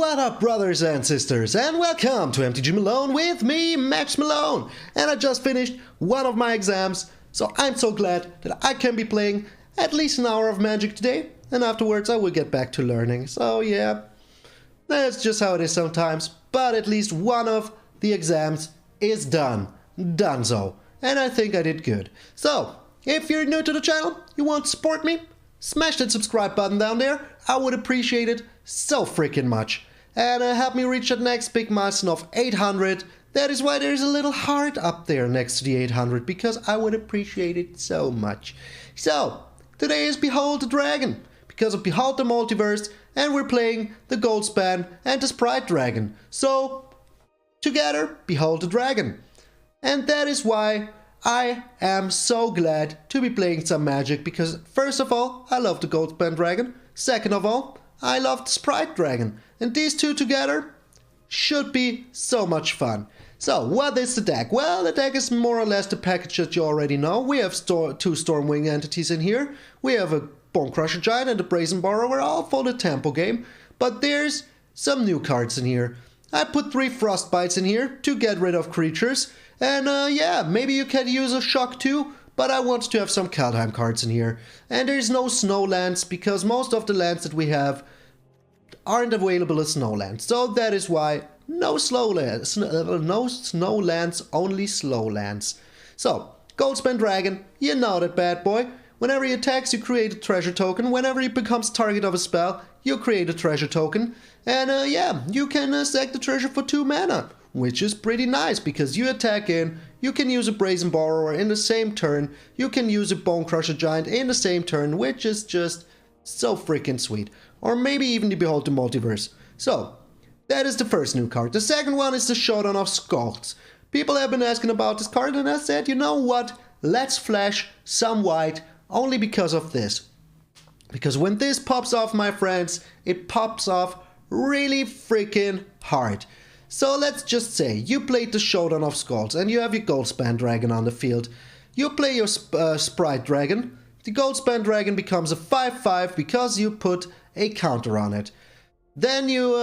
What up, brothers and sisters, and welcome to MTG Malone with me, MTG Malone. And I just finished one of my exams, so I'm so glad that I can be playing at least an hour of Magic today, and afterwards I will get back to learning. So yeah, that's just how it is sometimes, but at least one of the exams is done. Donezo. And I think I did good. So, if you're new to the channel, you want to support me, smash that subscribe button down there. I would appreciate it so freaking much. And help me reach that next big milestone of 800. That is why there's a little heart up there next to the 800, because I would appreciate it so much. So, today is Behold the Dragon, because of Behold the Multiverse, and we're playing the Goldspan and the Sprite Dragon. So, together, Behold the Dragon. And that is why I am so glad to be playing some Magic, because first of all, I love the Goldspan Dragon. Second of all, I love the Sprite Dragon. And these two together should be so much fun. So, what is the deck? Well, the deck is more or less the package that you already know. We have two Stormwing entities in here. We have a Bone Crusher Giant and a Brazen Borrower, all for the tempo game. But there's some new cards in here. I put 3 Frostbites in here to get rid of creatures. And yeah, maybe you can use a Shock too, but I want to have some Kaldheim cards in here. And there's no snow lands, because most of the lands that we have aren't available as snow lands. So that is why no snow lands, only slow lands. So, Goldspan Dragon, you know that bad boy. Whenever he attacks, you create a treasure token. Whenever he becomes target of a spell, you create a treasure token. And yeah, you can sack the treasure for 2 mana. Which is pretty nice, because you attack in, you can use a Brazen Borrower in the same turn, you can use a Bone Crusher Giant in the same turn, which is just so freaking sweet. Or maybe even the Behold the Multiverse. So, that is the first new card. The second one is the Showdown of Skulls. People have been asking about this card, and I said, you know what, let's flash some white only because of this. Because when this pops off, my friends, it pops off really freaking hard. So let's just say you played the Showdown of Skulls and you have your Goldspan Dragon on the field. You play your Sprite Dragon. The Goldspan Dragon becomes a 5/5 because you put a counter on it. Then you,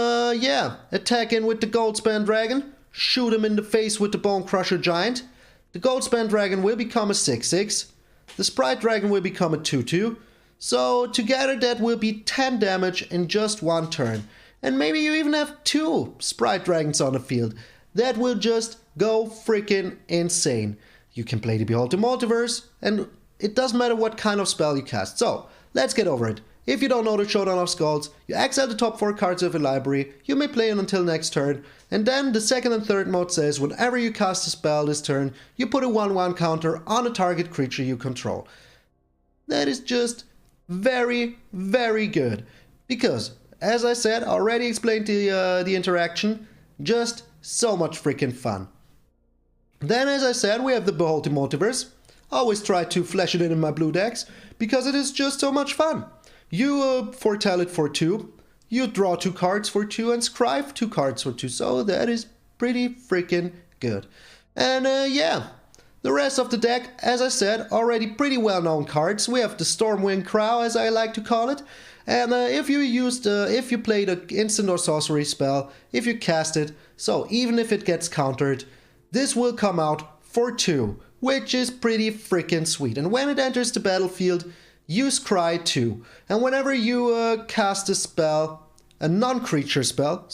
attack in with the Goldspan Dragon, shoot him in the face with the Bone Crusher Giant. The Goldspan Dragon will become a 6/6. The Sprite Dragon will become a 2/2. So together that will be 10 damage in just one turn. And maybe you even have 2 Sprite Dragons on the field. That will just go freaking insane. You can play the Behold the Multiverse, and it doesn't matter what kind of spell you cast. So, let's get over it. If you don't know the Showdown of Skulls, you exile the top 4 cards of your library, you may play it until next turn, and then the second and third mode says whenever you cast a spell this turn, you put a 1/1 counter on a target creature you control. That is just very, very good. Because, as I said, I already explained the interaction, just so much freaking fun. Then, as I said, we have the Behold the Multiverse. I always try to flash it in my blue decks, because it is just so much fun. You foretell it for 2, you draw 2 cards for 2, and scry 2 cards for 2, so that is pretty freaking good. And yeah, the rest of the deck, as I said, already pretty well-known cards. We have the Stormwing Crow, as I like to call it. And if you played an instant or sorcery spell, if you cast it, so even if it gets countered, this will come out for 2, which is pretty freaking sweet. And when it enters the battlefield, you scry 2. And whenever you cast a spell, a non-creature spell,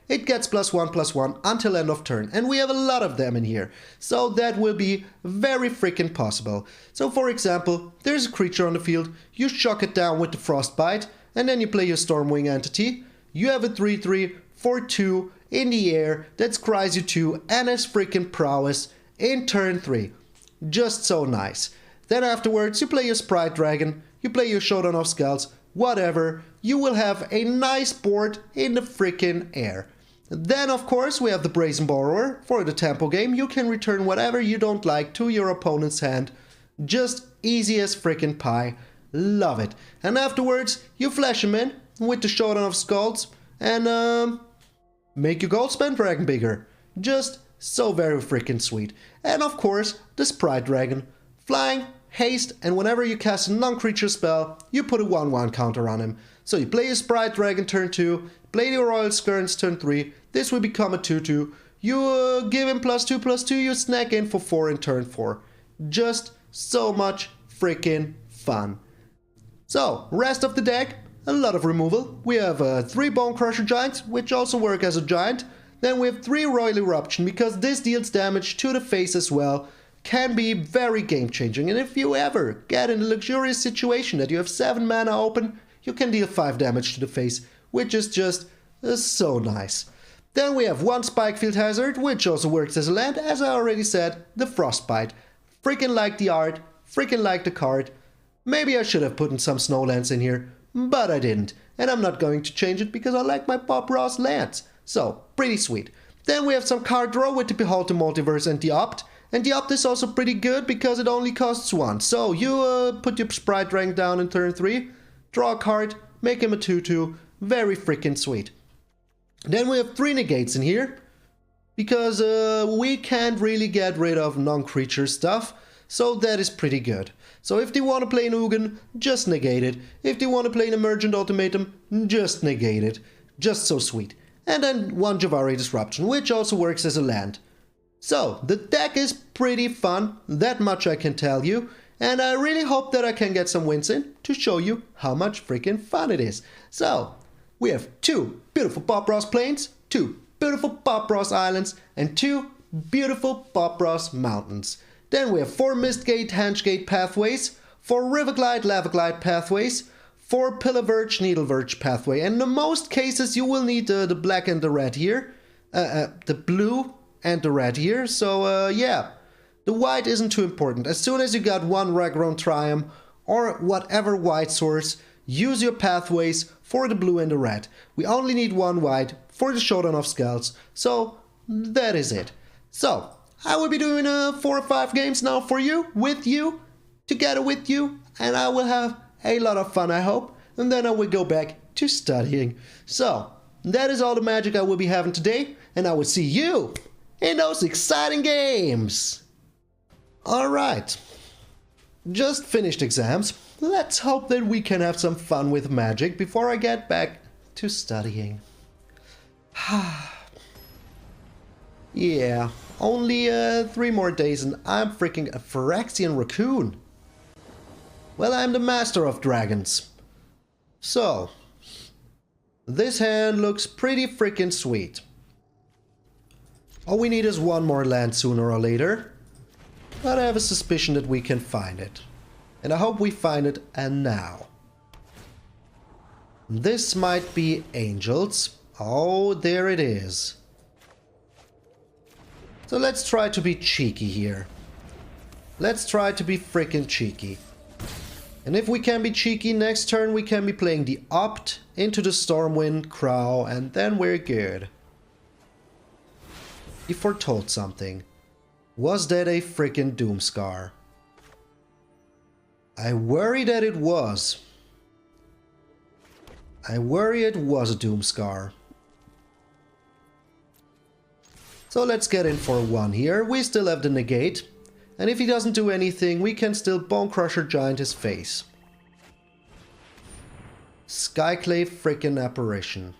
it gets +1/+1 until end of turn. And we have a lot of them in here. So that will be very freaking possible. So for example, there's a creature on the field, you shock it down with the Frostbite, and then you play your Stormwing entity. You have a 3/3 for 2 in the air that scries you 2 and has freaking prowess in turn 3. Just so nice. Then afterwards, you play your Sprite Dragon, you play your Showdown of Skulls, whatever, you will have a nice board in the freaking air. Then, of course, we have the Brazen Borrower. For the tempo game, you can return whatever you don't like to your opponent's hand. Just easy as freaking pie. Love it. And afterwards, you flash him in with the Showdown of Skulls and make your Goldspan Dragon bigger. Just so very freaking sweet. And of course, the Sprite Dragon. Flying, haste, and whenever you cast a non-creature spell, you put a 1/1 counter on him. So you play your Sprite Dragon turn 2, Play the Royal Skirns turn 3. This will become a 2-2. You give him +2/+2. You snack in for 4 in turn 4. Just so much freaking fun. So, rest of the deck, a lot of removal. We have 3 Bone Crusher Giants, which also work as a giant. Then we have 3 Royal Eruption, because this deals damage to the face as well. Can be very game changing, and if you ever get in a luxurious situation that you have 7 mana open, you can deal 5 damage to the face, which is just so nice. Then we have 1 Spikefield Hazard, which also works as a land, as I already said, the Frostbite. Freaking like the art, freaking like the card. Maybe I should have put in some Snowlands in here, but I didn't, and I'm not going to change it because I like my Bob Ross lands. So, pretty sweet. Then we have some card draw with the Behold the Multiverse and the Opt. And the Opt is also pretty good because it only costs 1. So you put your Sprite Dragon down in turn 3, draw a card, make him a 2-2. Very freaking sweet. Then we have 3 negates in here, because we can't really get rid of non-creature stuff, so that is pretty good. So if they want to play an Ugin, just negate it. If they want to play an Emergent Ultimatum, just negate it. Just so sweet. And then 1 Javari Disruption, which also works as a land. So, the deck is pretty fun, that much I can tell you, and I really hope that I can get some wins in to show you how much freaking fun it is. So, we have 2 beautiful Bob Ross Plains, 2 beautiful Bob Ross Islands, and 2 beautiful Bob Ross Mountains. Then we have 4 Mistgate, Hengegate pathways, 4 Riverglide, Lavaglide pathways, 4 Pillar Verge, Needle Verge pathway, and in most cases you will need the black and the red here, the blue and the red here, so yeah, the white isn't too important. As soon as you got 1 Raggrown Triumph or whatever white source, use your pathways for the blue and the red. We only need 1 white for the Showdown of Skulls, so that is it. So, I will be doing 4 or 5 games now for you, with you, together with you, and I will have a lot of fun, I hope, and then I will go back to studying. So, that is all the magic I will be having today, and I will see you in those exciting games. Alright, just finished exams. Let's hope that we can have some fun with magic before I get back to studying. Yeah, only 3 more days and I'm freaking a Phyrexian Raccoon. Well, I'm the master of dragons. So, this hand looks pretty freaking sweet. All we need is 1 more land sooner or later. But I have a suspicion that we can find it. And I hope we find it and now. This might be Angels. Oh, there it is. So let's try to be cheeky here. Let's try to be freaking cheeky. And if we can be cheeky, next turn we can be playing the Opt into the Stormwind Crow, and then we're good. He foretold something. Was that a freaking Doomscar? I worry that it was. I worry it was a Doomscar. So let's get in for 1 here. We still have the negate. And if he doesn't do anything, we can still Bone Crusher Giant his face. Skyclave freaking Apparition.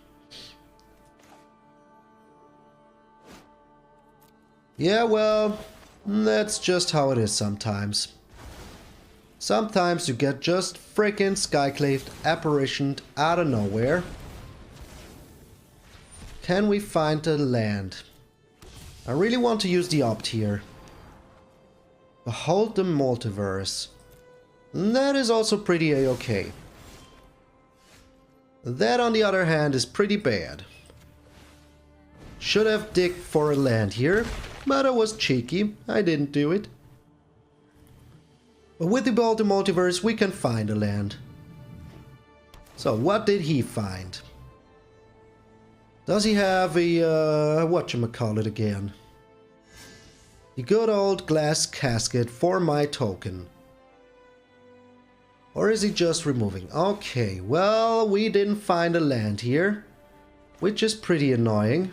Yeah, well, that's just how it is sometimes. Sometimes you get just freaking Skyclaved Apparitioned out of nowhere. Can we find the land? I really want to use the Opt here. Behold the Multiverse. That is also pretty a-okay. That, on the other hand, is pretty bad. Should have digged for a land here, but I was cheeky. I didn't do it. But with the Behold the Multiverse, we can find a land. So, what did he find? Does he have a, whatchamacallit again? The good old glass casket for my token. Or is he just removing? Okay, well, we didn't find a land here, which is pretty annoying.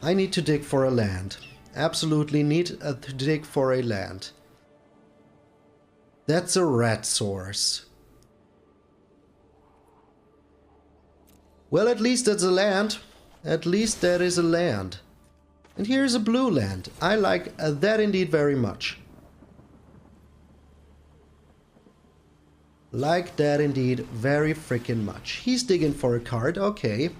I need to dig for a land. Absolutely need to dig for a land. That's a red source. Well, at least that's a land. At least that is a land. And here's a blue land. I like that indeed very much. Like that indeed very freaking much. He's digging for a card, okay.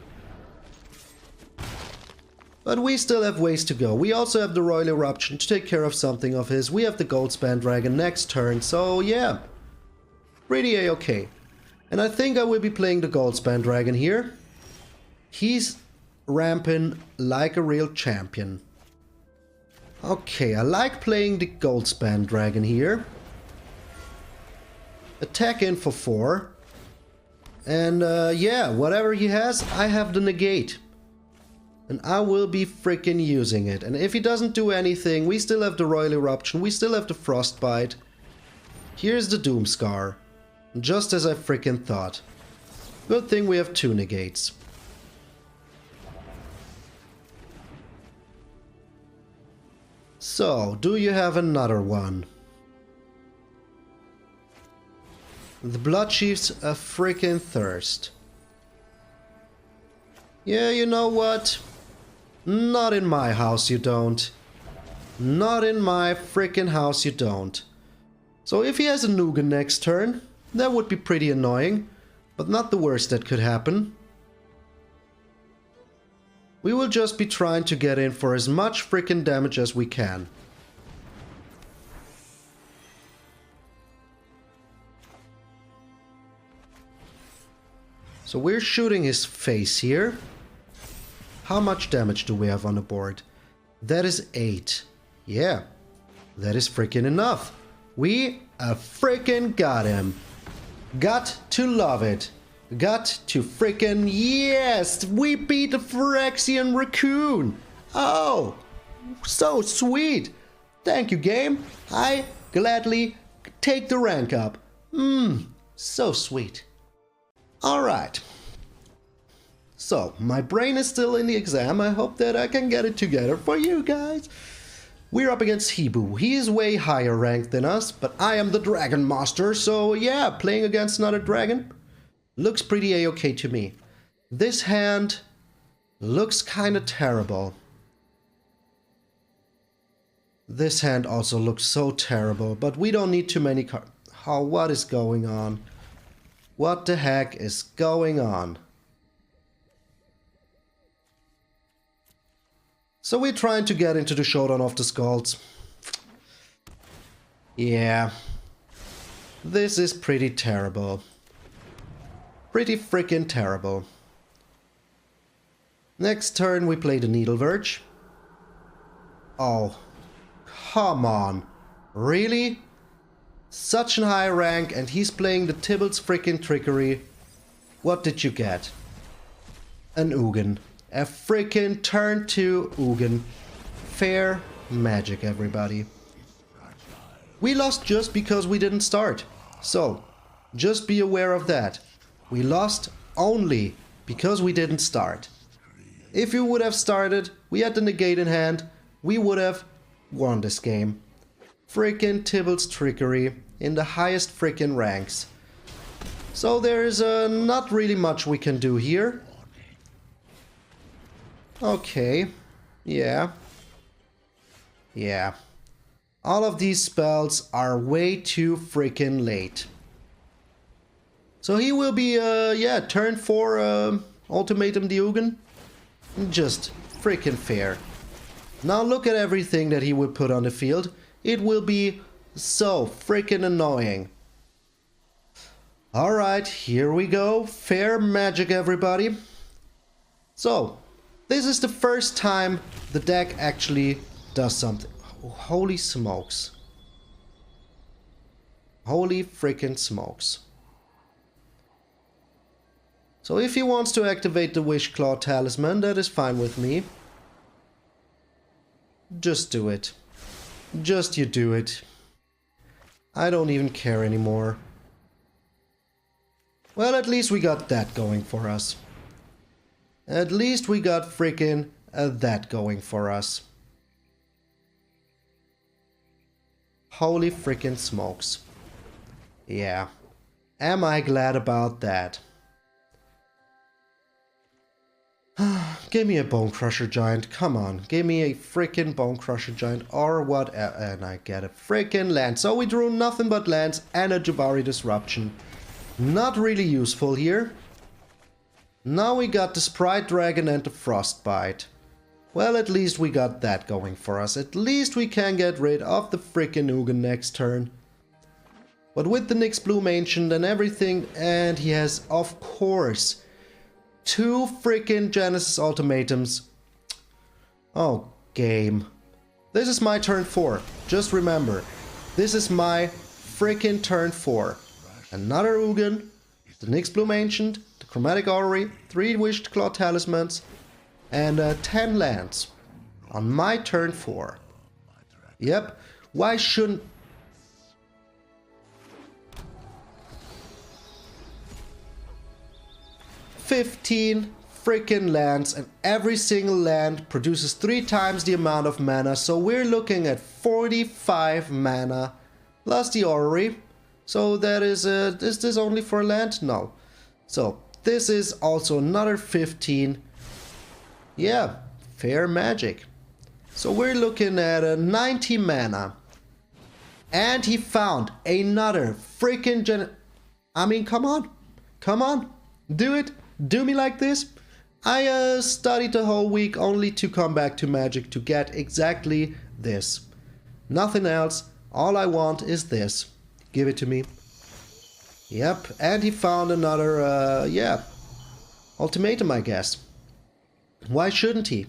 But we still have ways to go. We also have the Royal Eruption to take care of something of his. We have the Goldspan Dragon next turn, so yeah. Pretty a-okay. And I think I will be playing the Goldspan Dragon here. He's ramping like a real champion. Okay, I like playing the Goldspan Dragon here. Attack in for 4. And yeah, whatever he has, I have the negate. And I will be freaking using it. And if he doesn't do anything, we still have the Royal Eruption, we still have the Frostbite. Here's the Doomscar. Just as I freaking thought. Good thing we have 2 negates. So, do you have another one? The Bloodchief's a freaking thirst. Yeah, you know what? Not in my house you don't. Not in my freaking house you don't. So if he has a Nugan next turn, that would be pretty annoying, but not the worst that could happen. We will just be trying to get in for as much freaking damage as we can. So we're shooting his face here. How much damage do we have on the board? That is 8. Yeah, that is freaking enough. We freaking got him. Got to love it. Got to freaking... Yes! We beat the Phyrexian Raccoon! Oh! So sweet! Thank you, game. I gladly take the rank up. So sweet. Alright. So, my brain is still in the exam. I hope that I can get it together for you guys. We're up against Hibu. He is way higher ranked than us, but I am the Dragon Master, so yeah, playing against another dragon looks pretty a-okay to me. This hand looks kinda terrible. This hand also looks so terrible, but we don't need too many cards. Oh, what is going on? What the heck is going on? So we're trying to get into the Showdown of the Skulls. Yeah. This is pretty terrible. Pretty freaking terrible. Next turn we play the Needle Verge. Oh. Come on. Really? Such a high rank and he's playing the Tybalt's freaking Trickery. What did you get? An Ugin. A freaking turn 2 Ugin. Fair magic, everybody. We lost just because we didn't start. So, just be aware of that. We lost only because we didn't start. If you would have started, we had the negate in hand, we would have won this game. Freaking Tybalt's Trickery in the highest freaking ranks. So there is not really much we can do here. Okay, yeah. Yeah. All of these spells are way too freaking late. So he will be, yeah, turn 4 Ultimatum Ugin. Just freaking fair. Now look at everything that he would put on the field. It will be so freaking annoying. Alright, here we go. Fair magic, everybody. So, this is the first time the deck actually does something. Oh, holy smokes. Holy freaking smokes. So if he wants to activate the Wishclaw Talisman, that is fine with me. Just do it. Just you do it. I don't even care anymore. Well, at least we got that going for us. At least we got freaking that going for us. Holy freaking smokes. Yeah. Am I glad about that? Give me a Bone Crusher Giant, come on. Give me a freaking Bone Crusher Giant or whatever, and I get a freaking land. So we drew nothing but lands and a Jabari Disruption. Not really useful here. Now we got the Sprite Dragon and the Frostbite. Well, at least we got that going for us. At least we can get rid of the freaking Ugin next turn. But with the Nyx Bloom Ancient and everything, and he has, of course, 2 freaking Genesis Ultimatums. Oh, game. This is my turn 4. Just remember, this is my freaking turn 4. Another Ugin, the Nyx Bloom Ancient, the Chromatic Orrery, 3 Wished Claw Talismans, and 10 lands on my turn 4. Yep, why shouldn't... $15 freaking lands, and every single land produces 3 times the amount of mana, so we're looking at 45 mana plus the Orrery. So that is this only for land? No. So this is also another 15. Yeah, fair magic. So we're looking at 90 mana. And he found another freaking I mean, come on. Come on. Do it. Do me like this. I studied the whole week only to come back to Magic to get exactly this. Nothing else. All I want is this. Give it to me. Yep. And he found another, yeah, ultimatum, I guess. Why shouldn't he?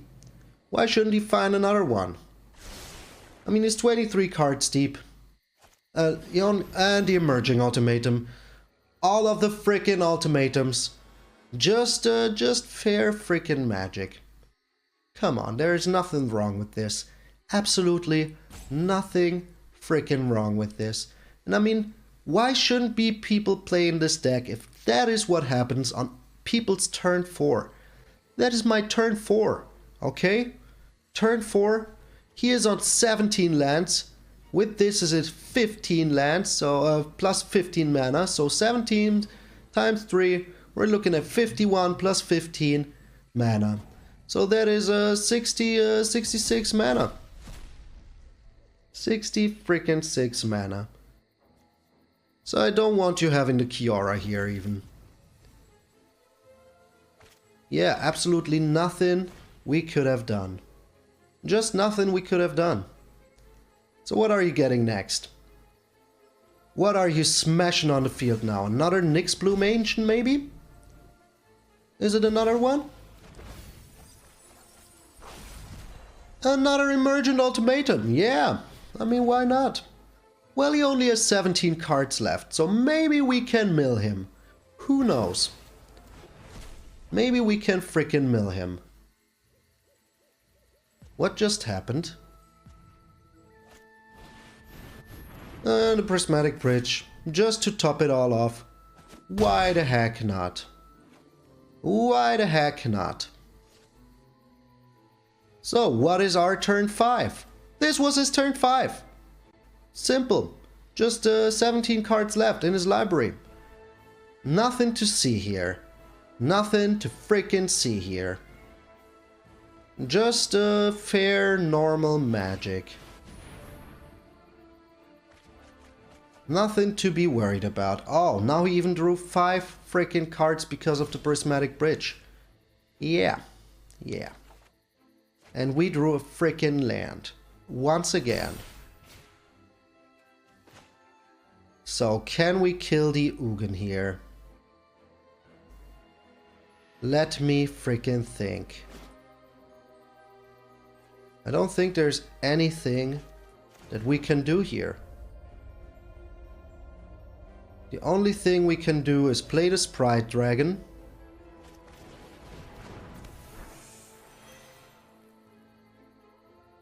Why shouldn't he find another one? I mean, it's 23 cards deep. And the emerging ultimatum. All of the freaking ultimatums. Just fair freaking magic. Come on, there is nothing wrong with this. Absolutely nothing freaking wrong with this. And I mean, why shouldn't be people playing this deck if that is what happens on people's turn 4? That is my turn 4, okay? Turn 4, he is on 17 lands. With this is it 15 lands, so plus 15 mana, so 17 times 3, we're looking at 51 plus 15 mana. So that is 66 mana. 60 freaking 6 mana. So I don't want you having the Kiora here even. Yeah, absolutely nothing we could have done. Just nothing we could have done. So what are you getting next? What are you smashing on the field now? Another Nyx Bloom Ancient maybe? Is it another one? Another Emergent Ultimatum, yeah. I mean, why not? Well, he only has 17 cards left, so maybe we can mill him. Who knows? Maybe we can frickin' mill him. What just happened? And a Prismatic Bridge, just to top it all off. Why the heck not? Why the heck not? So, what is our turn 5? This was his turn 5. Simple. Just 17 cards left in his library. Nothing to see here. Nothing to freaking see here. Just fair, normal magic. Nothing to be worried about. Oh, now he even drew 5 freaking cards because of the Prismatic Bridge. Yeah. Yeah. And we drew a freaking land. Once again. So, can we kill the Ugin here? Let me freaking think. I don't think there's anything that we can do here. The only thing we can do is play the Sprite Dragon.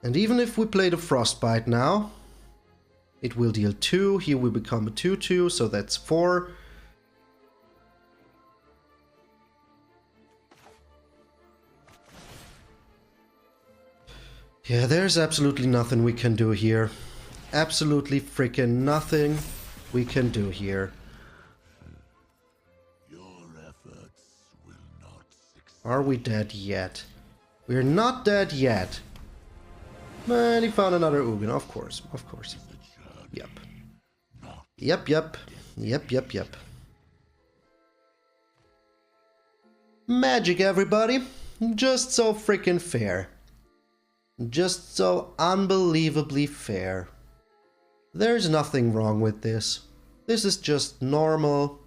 And even if we play the Frostbite now, it will deal 2. Here we become a 2/2, so that's 4. Yeah, there's absolutely nothing we can do here. Absolutely freaking nothing we can do here. Your efforts will not succeed. Are we dead yet? We're not dead yet. Man, he found another Ugin, of course, of course. Yep. Yep, yep. Yep, yep, yep. Magic, everybody. Just so freaking fair. Just so unbelievably fair. There's nothing wrong with this. This is just normal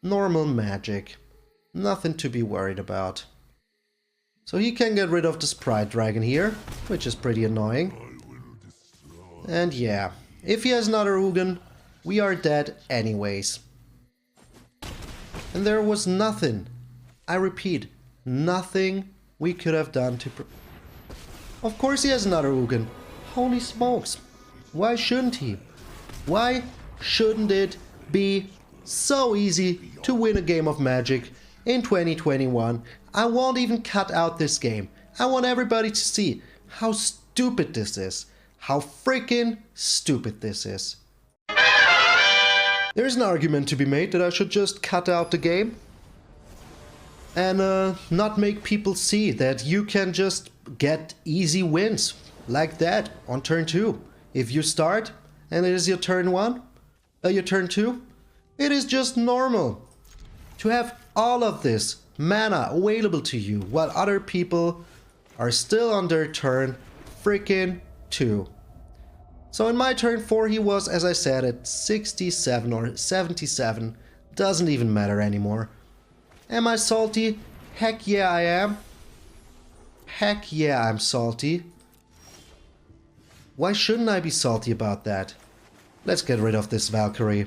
magic. Nothing to be worried about. So he can get rid of the Sprite Dragon here, which is pretty annoying. And yeah, if he has another Ugin, we are dead anyways. And there was nothing, I repeat, nothing we could have done to... Of course he has another Ugin. Holy smokes. Why shouldn't he? Why shouldn't it be so easy to win a game of Magic in 2021? I won't even cut out this game. I want everybody to see how stupid this is. How freaking stupid this is. There's an argument to be made that I should just cut out the game and not make people see that you can just get easy wins like that on turn 2. If you start and it is your turn 1, your turn 2, it is just normal to have all of this mana available to you while other people are still on their turn freaking 2. So in my turn 4 he was, as I said, at 67 or 77. Doesn't even matter anymore. Am I salty? Heck yeah I am. Heck yeah I'm salty. Why shouldn't I be salty about that? Let's get rid of this Valkyrie.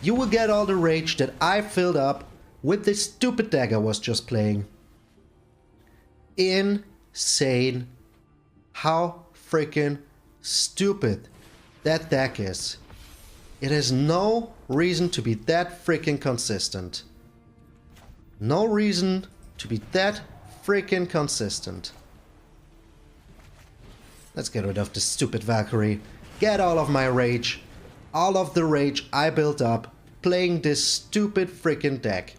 You will get all the rage that I filled up with this stupid deck I was just playing. Insane. How freaking stupid that deck is. It has no reason to be that freaking consistent. No reason to be that freaking consistent. Let's get rid of this stupid Valkyrie. Get all of my rage. All of the rage I built up playing this stupid freaking deck.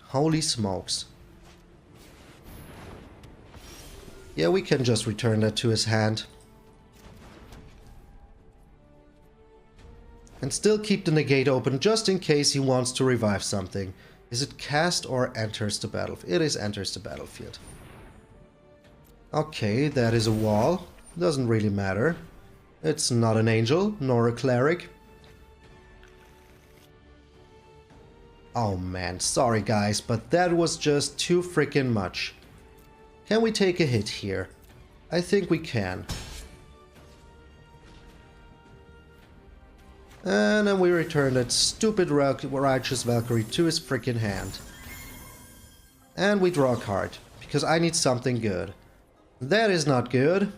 Holy smokes. Yeah, we can just return that to his hand. And still keep the negate open just in case he wants to revive something. Is it cast or enters the battlefield? It is enters the battlefield. Okay, that is a wall. Doesn't really matter. It's not an angel, nor a cleric. Oh man, sorry guys, but that was just too freaking much. Can we take a hit here? I think we can. And then we return that stupid righteous Valkyrie to his freaking hand. And we draw a card, because I need something good. That is not good.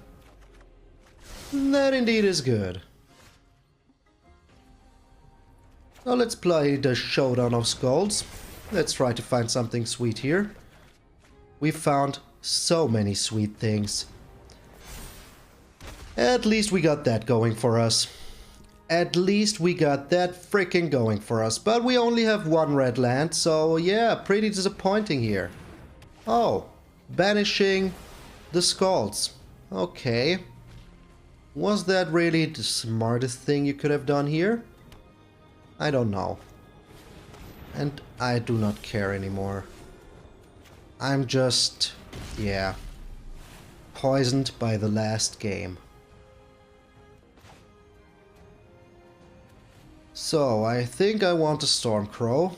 That indeed is good. Now let's play the Showdown of Skulls. Let's try to find something sweet here. We found so many sweet things. At least we got that going for us. At least we got that freaking going for us. But we only have one red land, so yeah, pretty disappointing here. Oh, banishing the Skulls. Okay. Was that really the smartest thing you could have done here? I don't know. And I do not care anymore. I'm just, yeah, poisoned by the last game. So, I think I want a Stormcrow.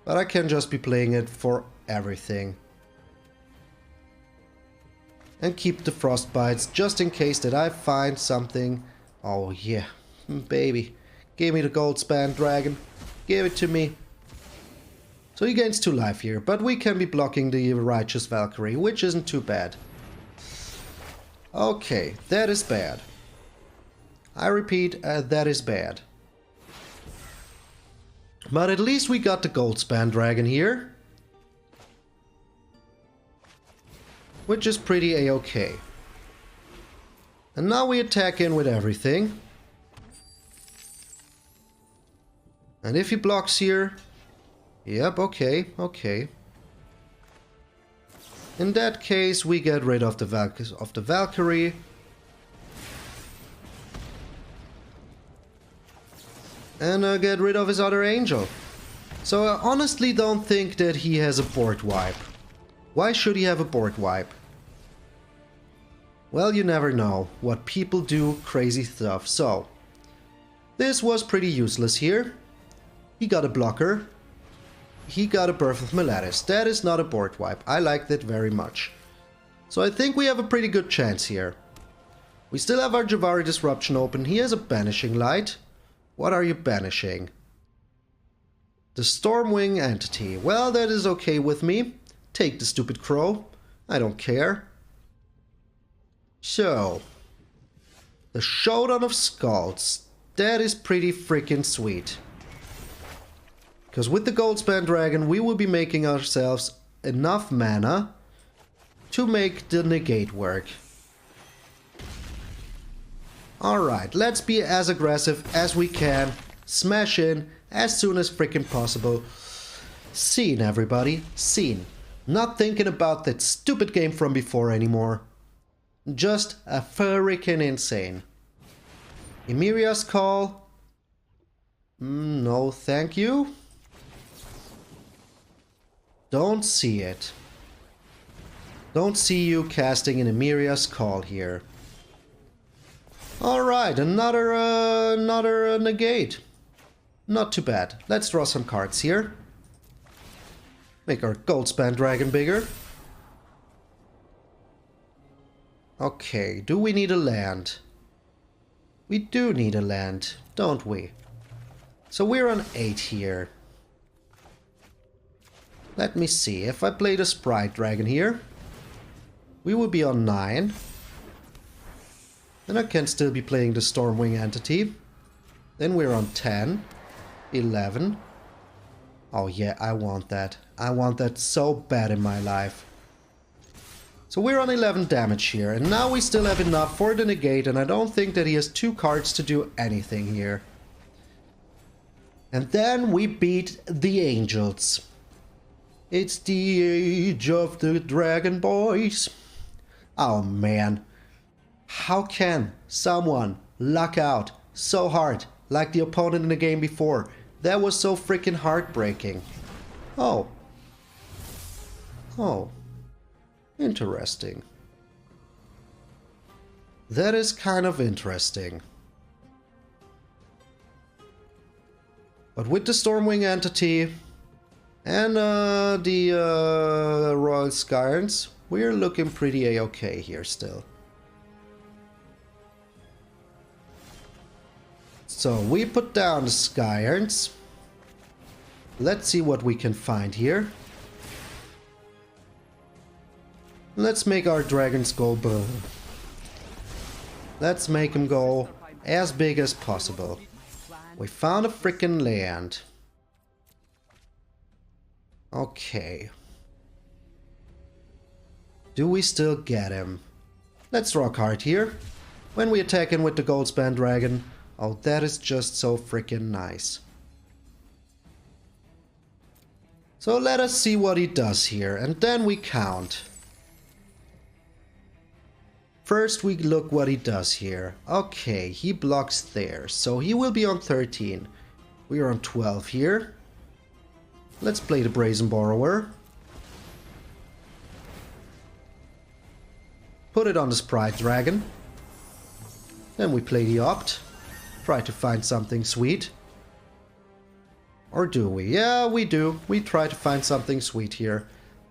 But I can just be playing it for everything. And keep the Frostbites just in case that I find something. Oh yeah, baby. Give me the Goldspan Dragon. Give it to me. So he gains 2 life here, but we can be blocking the Righteous Valkyrie, which isn't too bad. Okay, that is bad. I repeat, that is bad. But at least we got the Goldspan Dragon here. Which is pretty a-okay. And now we attack in with everything. And if he blocks here, Yep, okay, okay. In that case, we get rid of the Valkyrie. And get rid of his other angel. So I honestly don't think that he has a board wipe. Why should he have a board wipe? Well, you never know what people do, crazy stuff. So, this was pretty useless here. He got a blocker. He got a Birth of Meletis. That is not a board wipe. I like that very much. So I think we have a pretty good chance here. We still have our Javari Disruption open. He has a Banishing Light. What are you banishing? The Stormwing Entity. Well, that is okay with me. Take the stupid crow. I don't care. So, the Showdown of Skulls. That is pretty freaking sweet. Because with the Goldspan Dragon, we will be making ourselves enough mana to make the negate work. Alright, let's be as aggressive as we can. Smash in as soon as freaking possible. Scene, everybody. Scene. Not thinking about that stupid game from before anymore. Just a freaking insane. Emiria's Call. No, thank you. Don't see it. Don't see you casting an Emiria's Call here. Alright, another negate. Not too bad. Let's draw some cards here. Make our Goldspan Dragon bigger. Okay, do we need a land? We do need a land, don't we? So we're on 8 here. Let me see, if I play the Sprite Dragon here, we will be on 9. Then I can still be playing the Stormwing Entity. Then we're on 10, 11. Oh yeah, I want that. I want that so bad in my life. So we're on 11 damage here, and now we still have enough for the negate, and I don't think that he has 2 cards to do anything here. And then we beat the Angels. It's the age of the dragon, boys. Oh man. How can someone luck out so hard like the opponent in the game before? That was so freaking heartbreaking. Oh. Oh. Interesting. That is kind of interesting. But with the Stormwing Entity and the Royal Skyarns, we're looking pretty a-okay here still. So we put down the Skyarns. Let's see what we can find here. Let's make our dragons go big. Let's make them go as big as possible. We found a freaking land. Okay. Do we still get him? Let's draw a card here. When we attack him with the Goldspan Dragon. Oh, that is just so freaking nice. So let us see what he does here, and then we count. First we look what he does here. Okay, he blocks there, so he will be on 13. We are on 12 here. Let's play the Brazen Borrower. Put it on the Sprite Dragon. Then we play the Opt. Try to find something sweet. Or do we? Yeah, we do. We try to find something sweet here.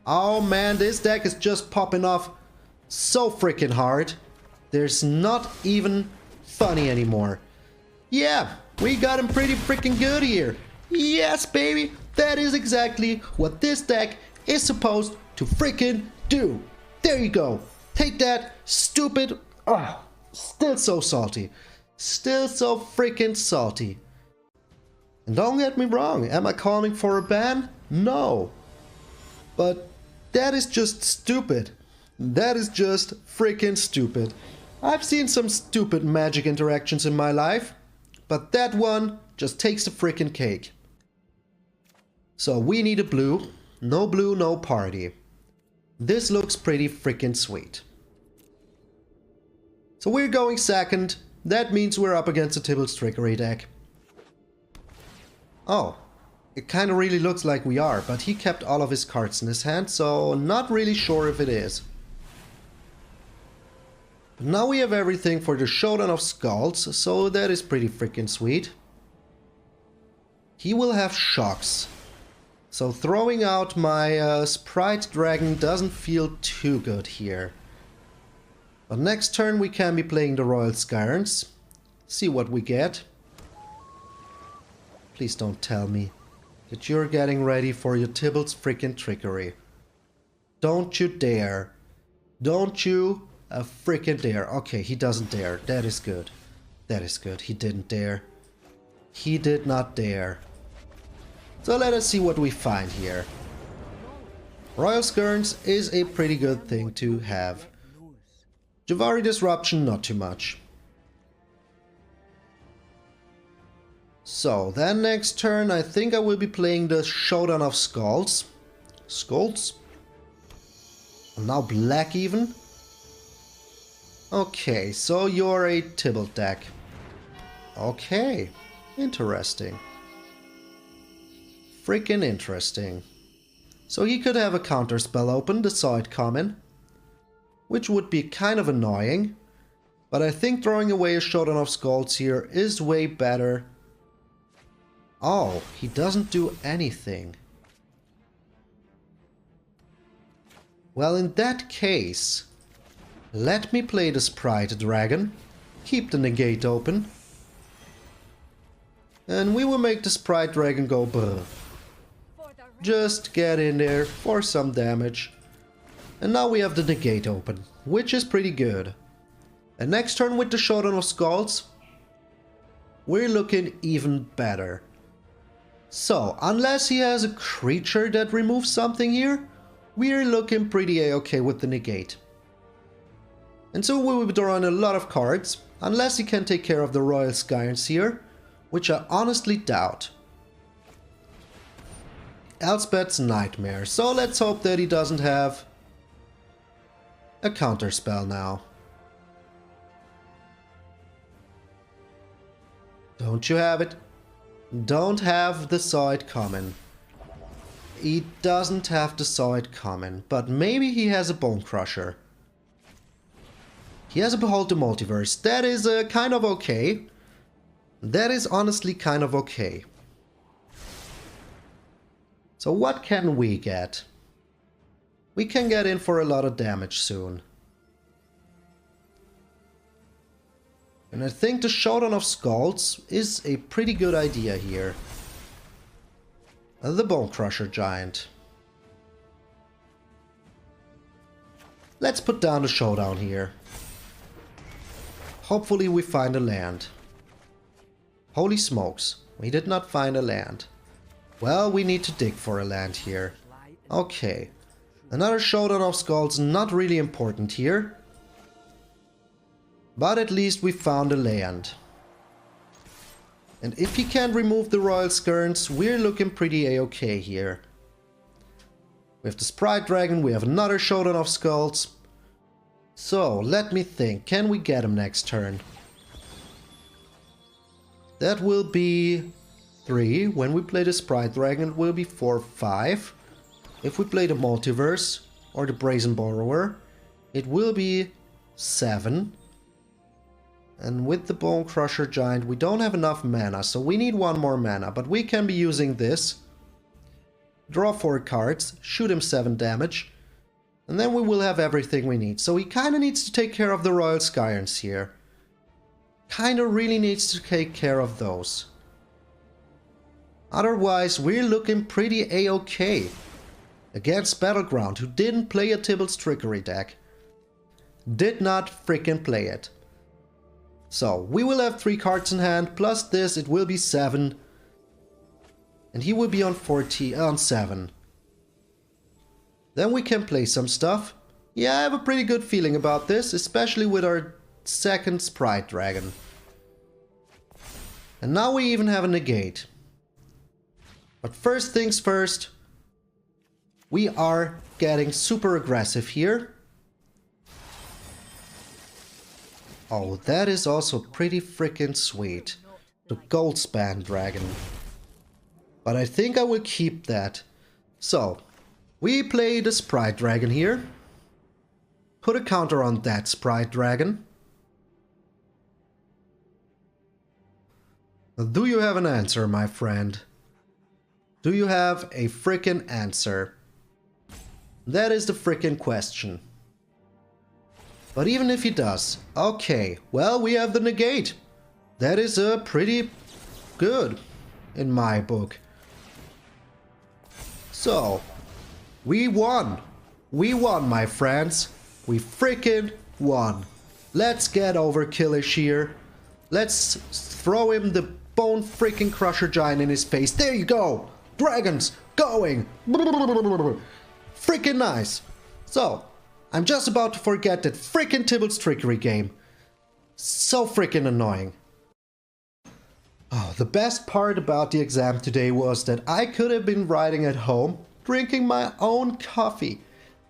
Oh man, this deck is just popping off so freaking hard. There's not even funny anymore. Yeah, we got him pretty freaking good here. Yes, baby. That is exactly what this deck is supposed to freaking do. There you go. Take that, stupid. Oh, still so salty. Still so freaking salty. And don't get me wrong, am I calling for a ban? No. But that is just stupid. That is just freaking stupid. I've seen some stupid Magic interactions in my life, but that one just takes the freaking cake. So we need a blue. No blue, no party. This looks pretty freaking sweet. So we're going second. That means we're up against a Tybalt's Trickery deck. Oh, it kind of really looks like we are, but he kept all of his cards in his hand, so not really sure if it is. But now we have everything for the Showdown of Skulls, so that is pretty freaking sweet. He will have shocks. So throwing out my Sprite Dragon doesn't feel too good here. But next turn we can be playing the Royal Skyrens. See what we get. Please don't tell me that you're getting ready for your Tybalt's freaking Trickery. Don't you dare. Don't you freaking dare. Okay, he doesn't dare. That is good. That is good. He didn't dare. He did not dare. So let us see what we find here. Royal Skirns is a pretty good thing to have. Javari Disruption, not too much. So, then next turn I think I will be playing the Showdown of Skulls. Skulls? Now black even? Okay, so you're a Tybalt deck. Okay, interesting. Freaking interesting. So he could have a counterspell open, the Saw It Coming, which would be kind of annoying, but I think throwing away a Showdown of Skulls here is way better. Oh, he doesn't do anything. Well, in that case, let me play the Sprite Dragon, keep the negate open, and we will make the Sprite Dragon go brr. Just get in there for some damage. And now we have the negate open, which is pretty good. And next turn with the Showdown of Skulls, we're looking even better. So, unless he has a creature that removes something here, we're looking pretty a-okay with the negate. And so we will be drawing a lot of cards, unless he can take care of the Royal Skyrens here, which I honestly doubt. Elspeth's Nightmare, so let's hope that he doesn't have a counterspell now. Don't you have it? Don't have the Saw It Coming. He doesn't have the Saw It Coming, but maybe he has a Bone Crusher. He has a Behold the Multiverse. That is kind of okay. That is honestly kind of okay. So what can we get? We can get in for a lot of damage soon. And I think the Showdown of Skulls is a pretty good idea here. The Bone Crusher Giant. Let's put down the Showdown here. Hopefully we find a land. Holy smokes, we did not find a land. Well, we need to dig for a land here. Okay. Another Showdown of Skulls, not really important here. But at least we found a land. And if he can't remove the Royal Skirns, we're looking pretty a-okay here. We have the Sprite Dragon, we have another Showdown of Skulls. So, let me think, can we get him next turn? That will be 3. When we play the Sprite Dragon, it will be 4, 5. If we play the Multiverse or the Brazen Borrower, it will be 7. And with the Bone Crusher Giant, we don't have enough mana, so we need 1 more mana, but we can be using this. Draw 4 cards, shoot him 7 damage, and then we will have everything we need. So he kinda needs to take care of the Royal Skyrens here. Kinda really needs to take care of those. Otherwise, we're looking pretty a-okay against Battleground, who didn't play a Tybalt's Trickery deck. Did not freaking play it. So, we will have 3 cards in hand, plus this, it will be 7. And he will be on 7. Then we can play some stuff. Yeah, I have a pretty good feeling about this, especially with our second Sprite Dragon. And now we even have a negate. But first things first, we are getting super aggressive here. Oh, that is also pretty freaking sweet. The Goldspan Dragon. But I think I will keep that. So, we play the Sprite Dragon here. Put a counter on that Sprite Dragon. Do you have an answer, my friend? Do you have a frickin' answer? That is the frickin' question. But even if he does, okay, well, we have the negate. That is pretty good in my book. So, we won. We won, my friends. We frickin' won. Let's get overkillish here. Let's throw him the Bone Freaking Crusher Giant in his face. There you go! Dragons going! Freaking nice! So, I'm just about to forget that freaking Tybalt's Trickery game. So freaking annoying. Oh, the best part about the exam today was that I could have been writing at home, drinking my own coffee.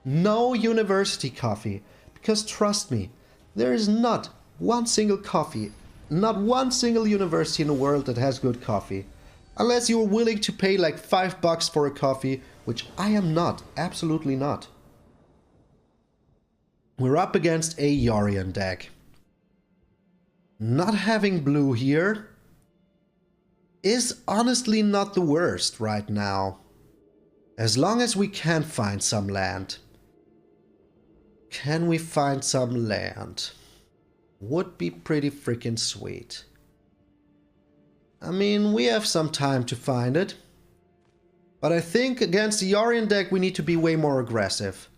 No university coffee. Because trust me, there is not one single coffee, not one single university in the world that has good coffee. Unless you're willing to pay like $5 for a coffee, which I am not, absolutely not. We're up against a Yorion deck. Not having blue here is honestly not the worst right now. As long as we can find some land. Can we find some land? Would be pretty freaking sweet. I mean, we have some time to find it. But I think against the Yorion deck we need to be way more aggressive.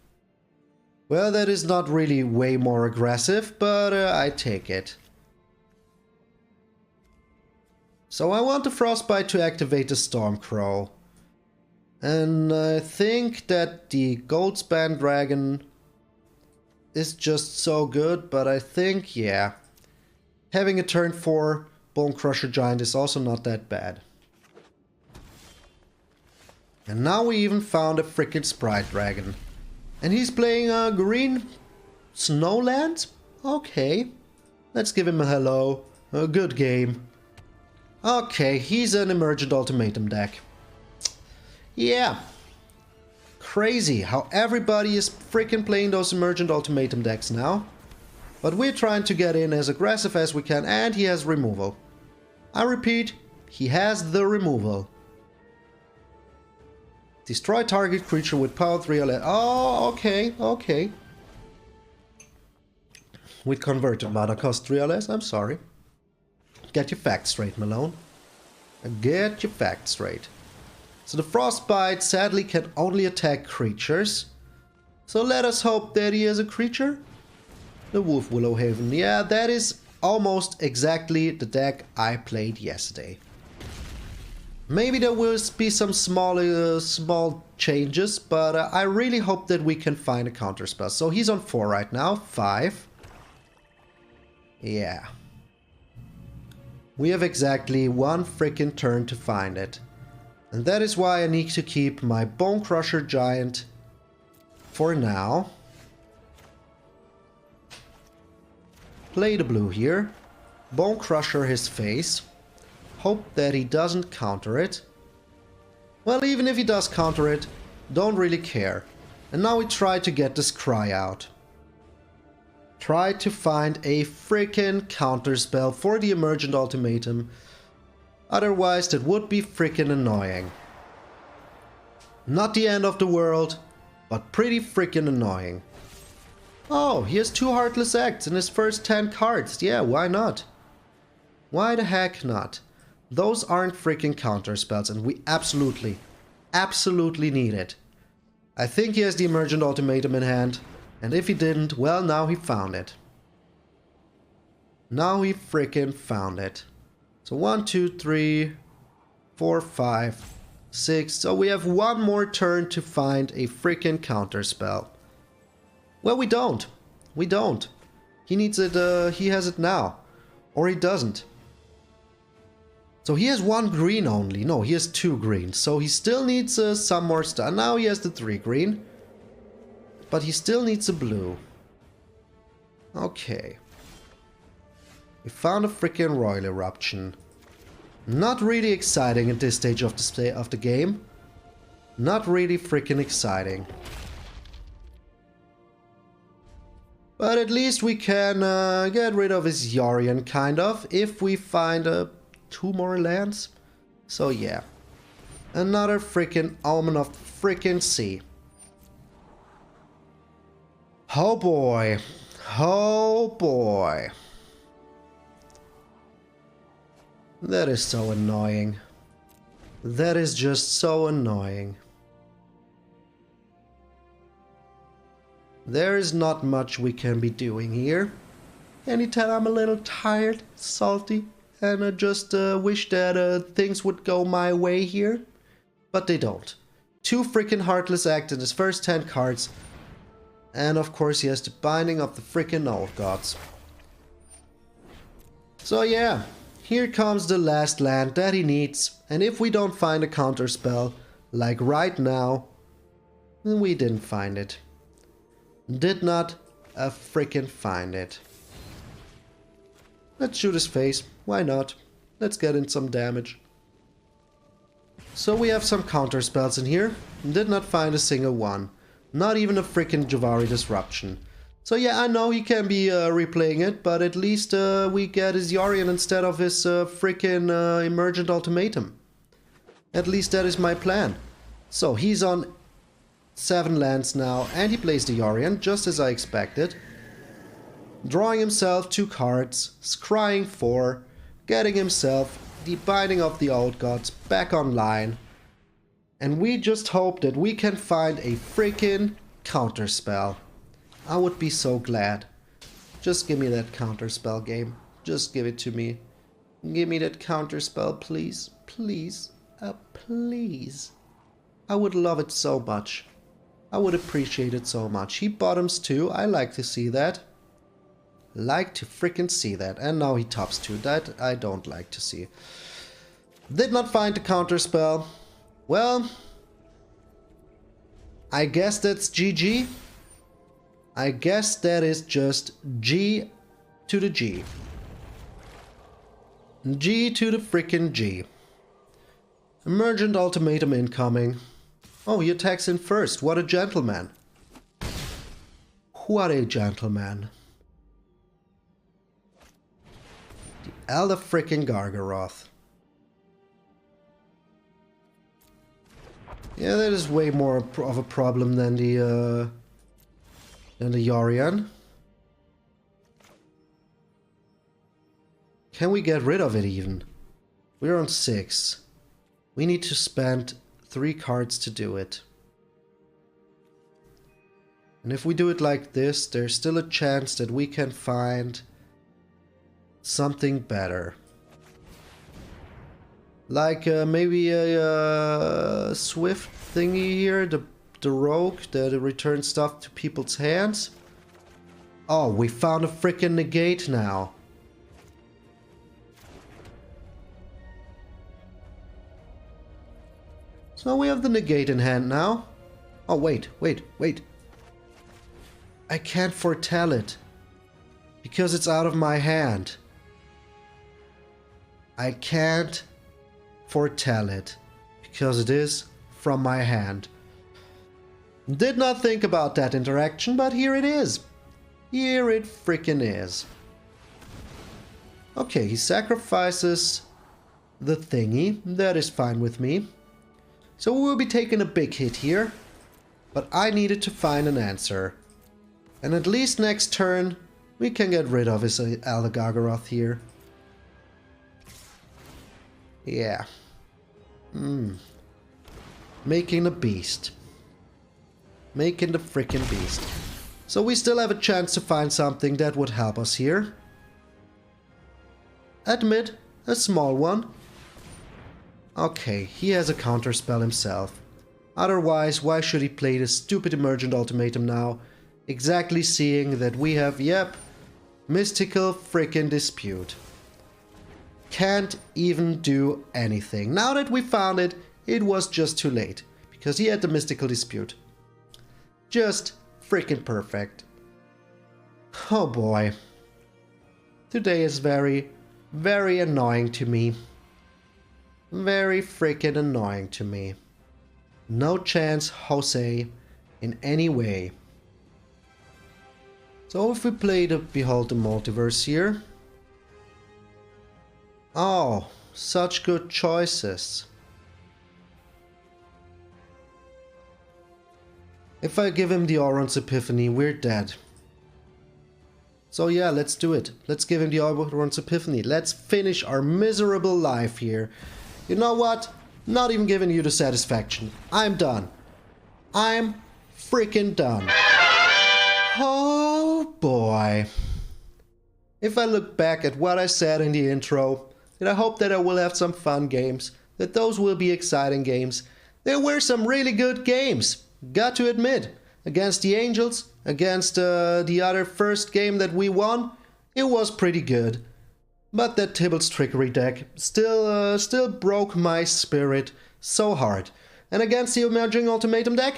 Well, that is not really way more aggressive, but I take it. So I want the Frostbite to activate the Stormcrow. And I think that the Goldspan Dragon is just so good, but I think, yeah, having a turn 4 Bone Crusher Giant is also not that bad. And now we even found a freaking Sprite Dragon. And he's playing a green Snowland? Okay, let's give him a hello. A good game. Okay, he's an Emergent Ultimatum deck. Yeah. Crazy how everybody is freaking playing those Emergent Ultimatum decks now. But we're trying to get in as aggressive as we can, and he has removal. I repeat, he has the removal. Destroy target creature with power 3 or less. Oh, okay, okay. With converted mana cost 3 or less, I'm sorry. Get your facts straight, Malone. Get your facts straight. So the Frostbite sadly can only attack creatures. So let us hope that he is a creature. The Wolf Willowhaven. Yeah, that is almost exactly the deck I played yesterday. Maybe there will be some small changes, but I really hope that we can find a counterspell. So he's on 4 right now, 5. Yeah. We have exactly one freaking turn to find it. And that is why I need to keep my Bone Crusher Giant for now. Play the blue here. Bone Crusher his face. Hope that he doesn't counter it. Well, even if he does counter it, don't really care. And now we try to get this Cry out. Try to find a freaking counterspell for the Emergent Ultimatum. Otherwise, that would be freaking annoying. Not the end of the world, but pretty freaking annoying. Oh, he has 2 Heartless Acts in his first 10 cards. Yeah, why not? Why the heck not? Those aren't freaking counterspells, and we absolutely need it. I think he has the Emergent Ultimatum in hand, and if he didn't, well, now he found it. Now he freaking found it. So 1, 2, 3, 4, 5, 6. So we have one more turn to find a freaking counterspell. Well, we don't. We don't. He needs it, he has it now. Or he doesn't. So he has 1 green only. No, he has 2 green. So he still needs some more stuff. Now he has the 3 green. But he still needs a blue. Okay. We found a freaking Royal Eruption. Not really exciting at this stage of the game. Not really freaking exciting. But at least we can get rid of his Yorion, kind of, if we find 2 more lands. So yeah. Another freaking Omen of the freaking Sea. Oh boy. Oh boy. That is so annoying. That is just so annoying. There is not much we can be doing here. Anytime I'm a little tired, salty, and I just wish that things would go my way here. But they don't. 2 freaking Heartless Act in his first 10 cards. And of course he has the Binding of the freaking Old Gods. So yeah, here comes the last land that he needs. And if we don't find a counter spell, like right now, then we didn't find it. Did not freaking find it. Let's shoot his face. Why not? Let's get in some damage. So we have some counter spells in here. Did not find a single one. Not even a freaking Javari Disruption. So yeah, I know he can be replaying it, but at least we get his Yorion instead of his freaking Emergent Ultimatum. At least that is my plan. So he's on 7 lands now, and he plays the Yorion, just as I expected. Drawing himself 2 cards, scrying 4, getting himself the Binding of the Old Gods back online. And we just hope that we can find a freaking counterspell. I would be so glad. Just give me that counterspell, game. Just give it to me. Give me that counterspell, please. Please. Please. I would love it so much. I would appreciate it so much. He bottoms 2. I like to see that. Like to freaking see that. And now he tops 2. That I don't like to see. Did not find the counterspell. Well, I guess that's GG. I guess that is just G to the G. G to the freaking G. Emergent Ultimatum incoming. Oh, he attacks in first. What a gentleman. What a gentleman. The Elder freaking Gargaroth. Yeah, that is way more of a problem than the Yorion. Can we get rid of it even? We're on 6. We need to spend 3 cards to do it. And if we do it like this, there's still a chance that we can find something better. Like maybe a Swift thingy here, the rogue that returns stuff to people's hands. Oh, we found a freaking negate now. So we have the negate in hand now. Oh, wait. I can't foretell it. Because it's out of my hand. I can't foretell it. Because it is from my hand. Did not think about that interaction, but here it is. Here it freaking is. Okay, he sacrifices the thingy. That is fine with me. So we will be taking a big hit here. But I needed to find an answer. And at least next turn, we can get rid of his Elder Gargaroth here. Yeah. Making a beast. Making the freaking beast. So we still have a chance to find something that would help us here. Admit, a small one. Okay, he has a counterspell himself. Otherwise, why should he play this stupid Emergent Ultimatum now? Exactly seeing that we have, yep, Mystical freaking Dispute. can't even do anything. Now that we found it, it was just too late, because he had the mystical dispute. Just freaking perfect. Oh boy. Today is very, very annoying to me. Very freaking annoying to me. No chance, Jose, in any way. So if we play the Behold the Multiverse here. Oh, such good choices. If I give him the Auron's Epiphany, we're dead. So yeah, let's do it. Let's give him the Auron's Epiphany. Let's finish our miserable life here. You know what? Not even giving you the satisfaction. I'm done. I'm freaking done. Oh boy. If I look back at what I said in the intro, then I hope that I will have some fun games, that those will be exciting games. There were some really good games, got to admit. Against the Angels, against the other first game that we won, it was pretty good. But that Tybalt's Trickery deck still broke my spirit so hard. And against the Emerging Ultimatum deck,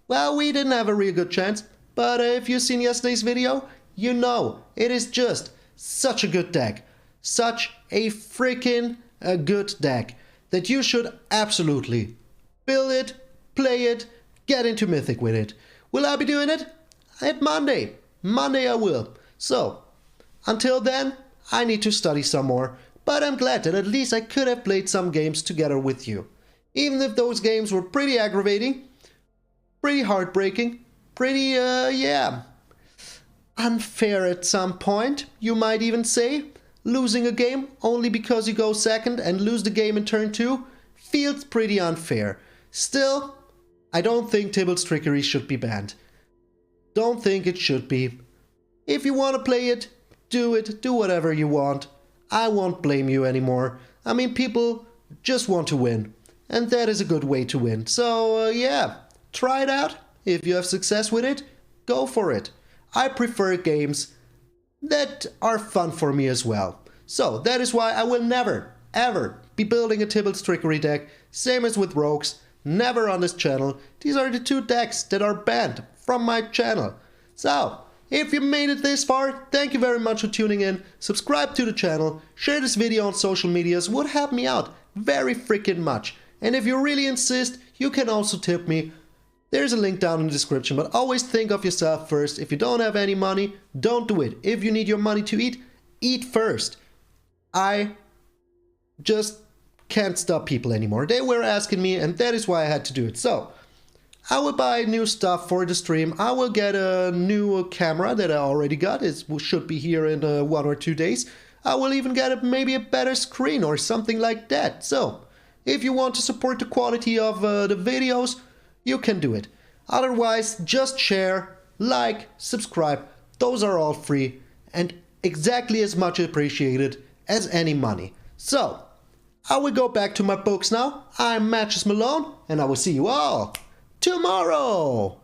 well, we didn't have a real good chance. But if you've seen yesterday's video, you know it is just such a good deck. Such a freaking good deck that you should absolutely build it, play it, get into Mythic with it. Will I be doing it? At Monday. Monday I will. So, until then, I need to study some more. But I'm glad that at least I could have played some games together with you. Even if those games were pretty aggravating, pretty heartbreaking, pretty, yeah, unfair at some point, you might even say. Losing a game only because you go second and lose the game in turn 2 feels pretty unfair. Still, I don't think Tybalt's Trickery should be banned. Don't think it should be. If you want to play it, do whatever you want. I won't blame you anymore. I mean, people just want to win. And that is a good way to win. So, yeah, try it out. If you have success with it, go for it. I prefer games that are fun for me as well. So, that is why I will never, ever be building a Tybalt's Trickery deck. Same as with Rogues. Never on this channel. These are the 2 decks that are banned from my channel. So, if you made it this far, thank you very much for tuning in. Subscribe to the channel. Share this video on social medias. Would help me out very freaking much. And if you really insist, you can also tip me. There's a link down in the description, but always think of yourself first. If you don't have any money, don't do it. If you need your money to eat, eat first. I just can't stop people anymore. They were asking me, and that is why I had to do it. So, I will buy new stuff for the stream. I will get a new camera that I already got. It should be here in 1 or 2 days. I will even get maybe a better screen or something like that. So, if you want to support the quality of the videos, you can do it. Otherwise, just share, like, subscribe. Those are all free and exactly as much appreciated as any money. So, I will go back to my books now. I'm MTG Malone, and I will see you all tomorrow.